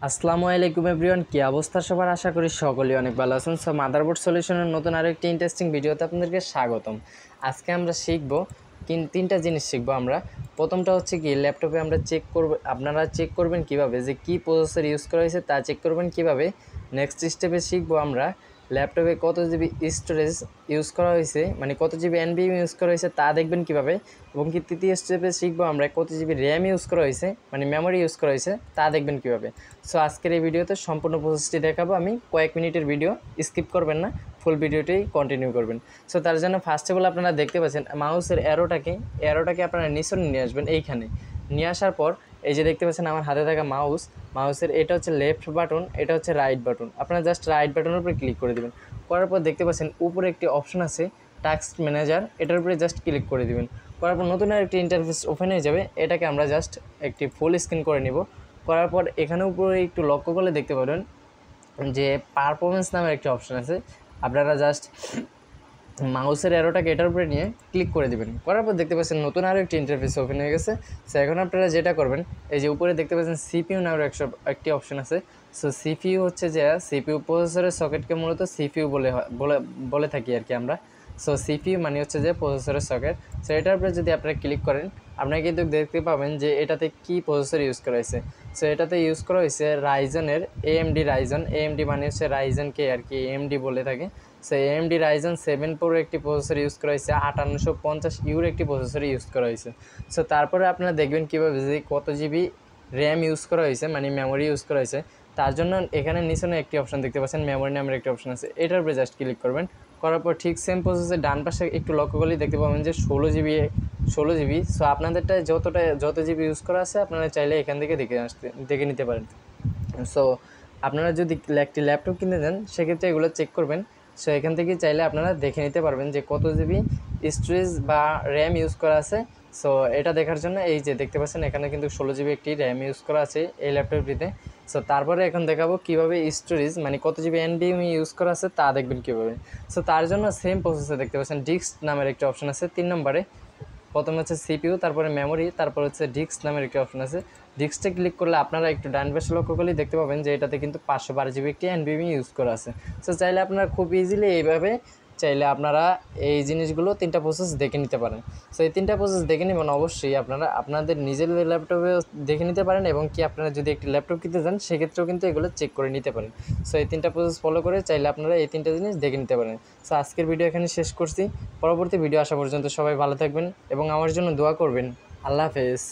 আসসালামু আলাইকুম এভরিওয়ান, কি অবস্থা সবার? আশা করি সকলেই অনেক ভালো আছেন। সো মাদারবোর্ড সলিউশনের নতুন আরও একটি ইন্টারেস্টিং ভিডিওতে আপনাদেরকে স্বাগতম। আজকে আমরা শিখব তিনটা জিনিস শিখবো আমরা। প্রথমটা হচ্ছে কি, ল্যাপটপে আমরা আপনারা চেক করবেন কিভাবে যে কি প্রসেসর ইউজ করা হয়েছে তা চেক করবেন কিভাবে। নেক্সট স্টেপে শিখবো আমরা ল্যাপটপে কত জিবি স্টোরেজ ইউজ করা হয়েছে, মানে কত জিবি এনভিএম ইউজ করা হয়েছে তা দেখবেন কিভাবে। এবং কি তৃতীয় স্টেপে শিখবো আমরা কত জিবি র্যাম ইউজ করা হয়েছে, মানে মেমোরি ইউজ করা হয়েছে তা দেখবেন কিভাবে। সো আজকের এই ভিডিওতে সম্পূর্ণ প্রসেসটি দেখাবো আমি, কয়েক মিনিটের ভিডিও, স্কিপ করবেন না, ফুল ভিডিওটাই কন্টিনিউ করবেন। সো তার জন্য ফার্স্ট অফ অল আপনারা দেখতে পাচ্ছেন মাউসের অ্যারোটাকে আপনারা নিচনে নিয়ে আসবেন। এইখানে নিয়ে আসার পর এই যে দেখতে পাচ্ছেন আমার হাতে থাকা মাউসের এটা হচ্ছে লেফট বাটন, এটা হচ্ছে রাইট বাটন। আপনারা জাস্ট রাইট বাটনের উপরে ক্লিক করে দেবেন। করার পর দেখতে পাচ্ছেন উপরে একটি অপশন আছে টাস্ক ম্যানেজার, এটার উপরে জাস্ট ক্লিক করে দেবেন। করার পর নতুন আরেকটি ইন্টারফেস ওপেন হয়ে যাবে। এটাকে আমরা জাস্ট একটি ফুল স্ক্রিন করে নিব। করার পর এখানে উপরে একটু লক্ষ্য করলে দেখতে পাবেন যে পারফরমেন্স নামের একটি অপশন আছে। আপনারা জাস্ট মাউসের অ্যারোটাকে এটার উপরে নিয়ে ক্লিক করে দেবেন। করার পর দেখতে পাচ্ছেন নতুন আরও একটি ইন্টারফেস ওপেন হয়ে গেছে। সো এখন আপনারা যেটা করবেন, এই যে উপরে দেখতে পাচ্ছেন সিপিইউ নামের একটি অপশন আছে। সো সিপিইউ হচ্ছে যে সিপিইউ প্রসেসরের সকেটকে মূলত সিপিইউ বলে থাকি আর কি আমরা। সো সিপিইউ মানে হচ্ছে যে প্রসেসরের সকেট। সো এটার উপরে যদি আপনারা ক্লিক করেন, আপনারা কিন্তু দেখতে পাবেন যে এটাতে কি প্রসেসর ইউজ করা হয়েছে। সো এটাতে ইউজ করা হয়েছে রাইজনের এএমডি মানে হচ্ছে রাইজনকে আর কি এএমডি বলে থাকে। সো এএমডি রাইজন 7 প্রোর একটি প্রসেসর ইউজ করা হয়েছে, 5850 ইউর একটি প্রসেসর ইউজ করা হয়েছে। সো তারপরে আপনারা দেখবেন কীভাবে যে কত জিবি র্যাম ইউজ করা হয়েছে, মানে মেমোরি ইউজ করা হয়েছে। তার জন্য এখানে নিচনে একটি অপশন দেখতে পাচ্ছেন, মেমোরি নামের একটি অপশন আছে, এটার উপরে জাস্ট ক্লিক করবেন। করার পর ঠিক সেম প্রসেসে ডান পাশে একটু লক্ষ্য করলেই দেখতে পাবেন যে 16 জিবি। সো আপনাদেরটা যত জিবি ইউজ করা আছে আপনারা চাইলে এখান থেকে দেখে নিতে পারেন। সো আপনারা যদি একটি ল্যাপটপ কিনতে যান সেক্ষেত্রে এগুলো চেক করবেন। সো এখান থেকে চাইলে আপনারা দেখে নিতে পারবেন যে কত জিবি স্টোরেজ বা র্যাম ইউজ করা আছে। সো এটা দেখার জন্য এই যে দেখতে পাচ্ছেন এখানে কিন্তু 16 জিবি একটি র্যাম ইউজ করা আছে এই ল্যাপটপটিতে। সো তারপরে এখন দেখাবো কীভাবে স্টোরেজ মানে কত জিবি এনভিএম ইউজ করা আছে তা দেখবেন কীভাবে। সো তার জন্য সেম প্রসেসে দেখতে পাচ্ছেন ডিস্ক নামের একটি অপশন আছে 3 নম্বরে। প্রথমে হচ্ছে সিপিইউ, তারপরে মেমোরি, তারপর হচ্ছে ডিস্ক নামের একটি অপশন আছে। ডিস্কটা ক্লিক করলে আপনারা একটু ডান পাশে লক্ষ্য করলেই দেখতে পাবেন যে এটাতে কিন্তু 512 জিবি একটি এনভিএম ইউজ করা আছে। সো চাইলে আপনারা খুব ইজিলি এইভাবে চাইলে আপনারা এই জিনিসগুলো 3টা প্রসেস দেখে নিতে পারেন। সো এই 3টা প্রসেস দেখে নেবেন অবশ্যই আপনারা আপনাদের নিজের ল্যাপটপে দেখে নিতে পারেন, এবং কি আপনারা যদি একটি ল্যাপটপ কিনতে চান সেক্ষেত্রেও কিন্তু এগুলো চেক করে নিতে পারেন। সো এই 3টা প্রসেস ফলো করে চাইলে আপনারা এই 3টা জিনিস দেখে নিতে পারেন। সো আজকের ভিডিও এখানে শেষ করছি। পরবর্তী ভিডিও আসা পর্যন্ত সবাই ভালো থাকবেন এবং আমার জন্য দোয়া করবেন। আল্লাহ হাফেজ।